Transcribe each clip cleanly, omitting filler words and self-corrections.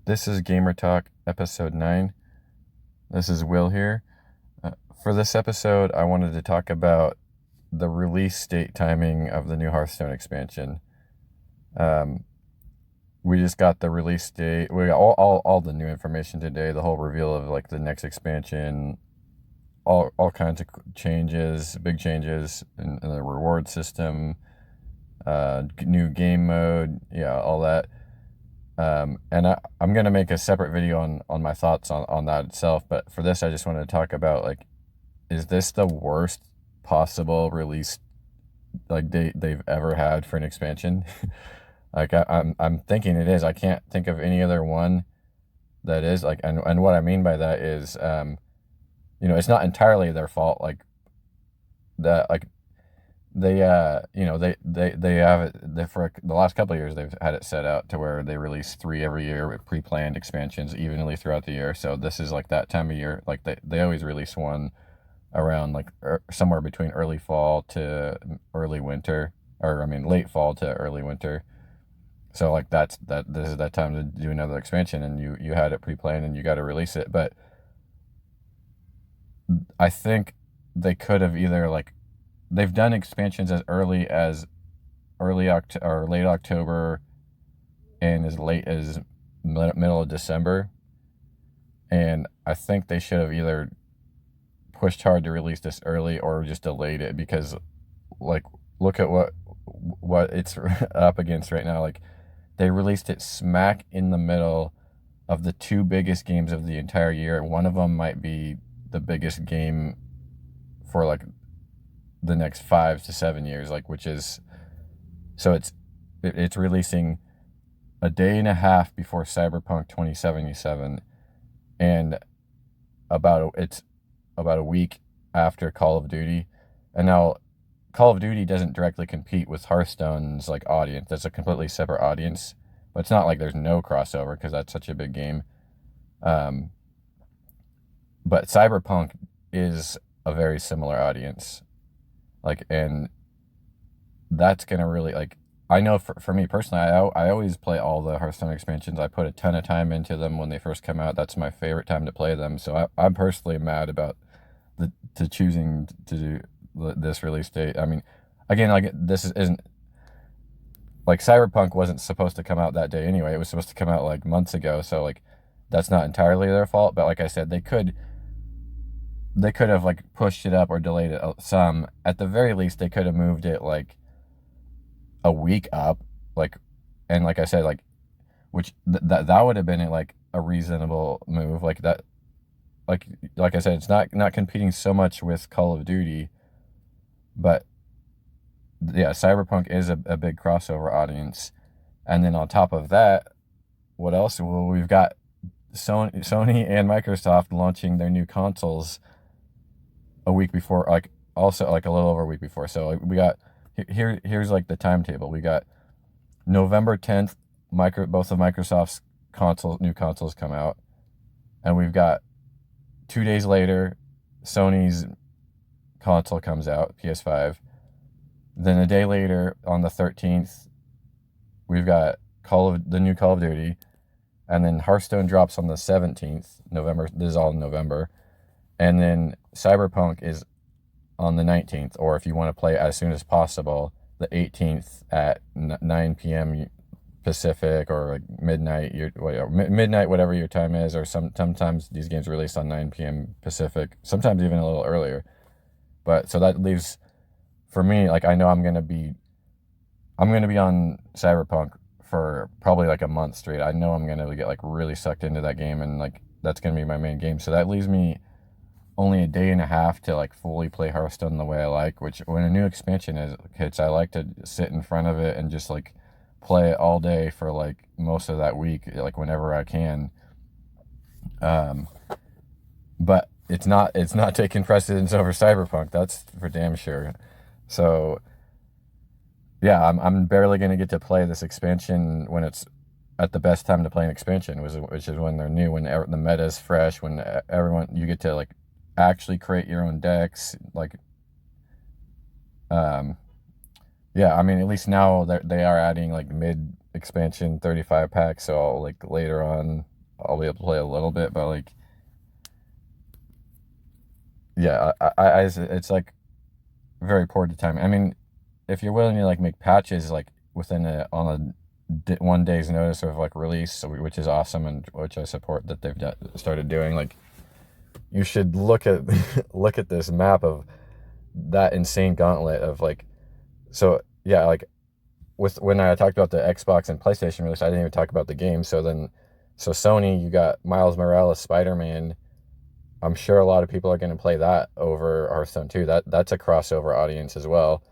This is Gamer Talk episode 9. This is Will here. For this episode, I wanted to talk about the release date timing of the new Hearthstone expansion. Um, we just got the release date. We got all the new information today, the whole reveal of like the next expansion, all kinds of changes, big changes in the reward system, new game mode, yeah, all that. I'm gonna make a separate video on my thoughts on that itself. But for this, I just wanted to talk about like, is this the worst possible release like date they've ever had for an expansion? Like I'm thinking it is. I can't think of any other one that is like, and what I mean by that is, it's not entirely their fault. Like that, like they have it for the last couple of years. They've had it set out to where they release 3 every year with pre-planned expansions evenly throughout the year. So this is like that time of year. Like they always release one around like somewhere between early fall to early winter, or I mean late fall to early winter. So like this is that time to do another expansion, and you had it pre-planned and you got to release it. But I think they could have either like, they've done expansions as early as or late October and as late as middle of December. And I think they should have either pushed hard to release this early or just delayed it, because like, look at what it's up against right now. Like they released it smack in the middle of the 2 biggest games of the entire year. One of them might be the biggest game for like the next 5 to 7 years, like, which is, so it's releasing a day and a half before Cyberpunk 2077, and it's about a week after Call of Duty. And now Call of Duty doesn't directly compete with Hearthstone's like audience. That's a completely separate audience. But it's not like there's no crossover because that's such a big game. Um, but Cyberpunk is a very similar audience. Like, and that's gonna really like, I know for me personally, I always play all the Hearthstone expansions. I put a ton of time into them when they first come out. That's my favorite time to play them. So I'm personally mad about to choosing to do this release date. I mean, again, like isn't like, Cyberpunk wasn't supposed to come out that day anyway. It was supposed to come out like months ago. So like, that's not entirely their fault. But like I said, they could have like pushed it up or delayed it some. At the very least, they could have moved it like a week up, like, and like I said, like, which that would have been like a reasonable move, like that, like I said, it's not competing so much with Call of Duty, but yeah, Cyberpunk is a big crossover audience. And then on top of that, what else? Well, we've got Sony and Microsoft launching their new consoles a week before, like also like a little over a week before. So like, we got here's like the timetable. We got November 10th, both of Microsoft's new consoles come out, and we've got 2 days later, Sony's console comes out, PS5. Then a day later, on the 13th, we've got the new Call of Duty, and then Hearthstone drops on the 17th November. This is all in November, and then Cyberpunk is on the 19th, or if you want to play as soon as possible, the 18th at 9 p.m. Pacific, or like midnight, midnight, whatever your time is, or sometimes these games are released on 9 p.m. Pacific, sometimes even a little earlier. But so that leaves, for me, like, I know I'm gonna be on Cyberpunk for probably like a month straight. I know I'm gonna get like really sucked into that game, and like that's gonna be my main game. So that leaves me only a day and a half to like fully play Hearthstone the way I like, which when a new expansion hits, I like to sit in front of it and just like play it all day for like most of that week, like whenever I can. Um, but it's not taking precedence over Cyberpunk. That's for damn sure. So yeah, I'm barely gonna get to play this expansion when it's at the best time to play an expansion, which is when they're new, when the meta is fresh, when everyone, you get to like actually create your own decks. Like, um, yeah, I mean, at least now they are adding like expansion 35 pack, so I'll, like, later on I'll be able to play a little bit, but like, yeah, it's like very poor to time. I mean, if you're willing to like make patches like within a on a 1 day's notice of like release, which is awesome and which I support that they've started doing, like, you should look at look at this map of that insane gauntlet of like, so yeah, like, with when I talked about the Xbox and PlayStation release, I didn't even talk about the game. So Sony, you got Miles Morales, Spider-Man. I'm sure a lot of people are going to play that over Hearthstone too. That's a crossover audience as well.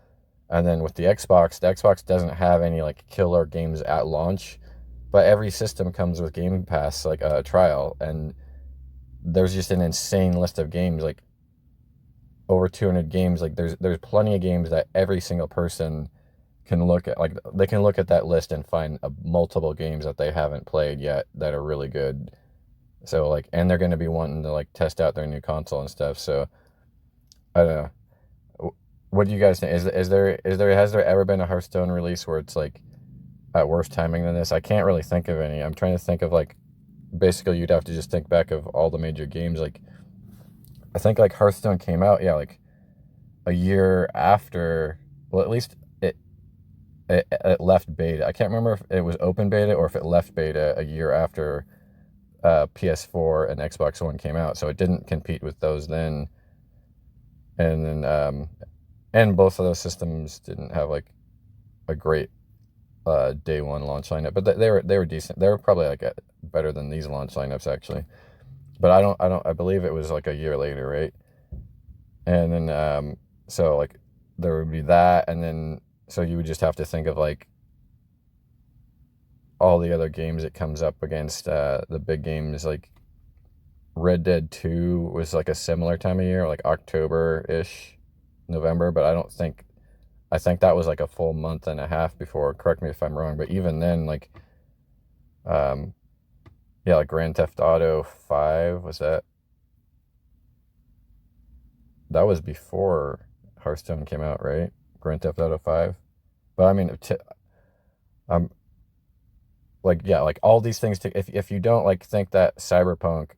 And then with the Xbox doesn't have any like killer games at launch, but every system comes with Game Pass, like a trial, and there's just an insane list of games, like over 200 games. Like there's plenty of games that every single person can look at. Like they can look at that list and find multiple games that they haven't played yet that are really good. So like, and they're going to be wanting to like test out their new console and stuff. So I don't know. What do you guys think? Has there ever been a Hearthstone release where it's like at worse timing than this? I can't really think of any. I'm trying to think of like, basically you'd have to just think back of all the major games. Like I think like Hearthstone came out, yeah, like a year after. Well, at least it left beta. I can't remember if it was open beta or if it left beta a year after PS4 and Xbox One came out. So it didn't compete with those then. And then and both of those systems didn't have like a great day one launch lineup, but they were decent. They were probably like better than these launch lineups actually. But I believe it was like a year later, right? And then so like there would be that, and then so you would just have to think of like all the other games it comes up against, the big games. Like Red Dead 2 was like a similar time of year, like October-ish, November, but I think that was like a full month and a half before. Correct me if I'm wrong, but even then, like, um, yeah, like Grand Theft Auto 5 was that was before Hearthstone came out, right? Grand Theft Auto 5. But I mean, um, like, yeah, like all these things. If you don't like think that Cyberpunk,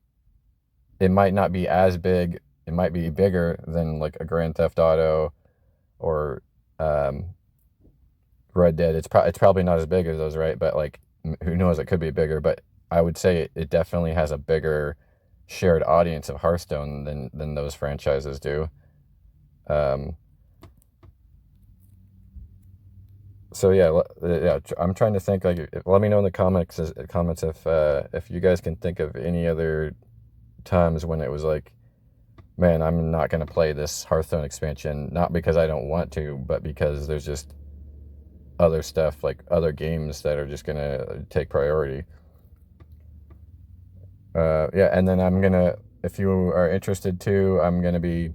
it might not be as big. It might be bigger than like a Grand Theft Auto or um, Red Dead. It's probably not as big as those, right? But like, who knows? It could be bigger. But I would say it definitely has a bigger shared audience of Hearthstone than those franchises do. Um, so yeah, yeah. I'm trying to think. Like, let me know in the comments if you guys can think of any other times when it was like, man, I'm not gonna play this Hearthstone expansion, not because I don't want to, but because there's just other stuff, like other games that are just gonna take priority. Yeah, and then if you are interested too, I'm gonna be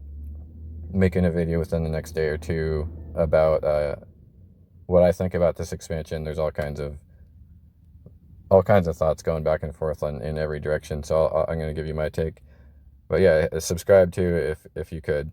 making a video within the next day or two about what I think about this expansion. There's all kinds of thoughts going back and forth in every direction, so I'm gonna give you my take. But yeah, subscribe too if you could.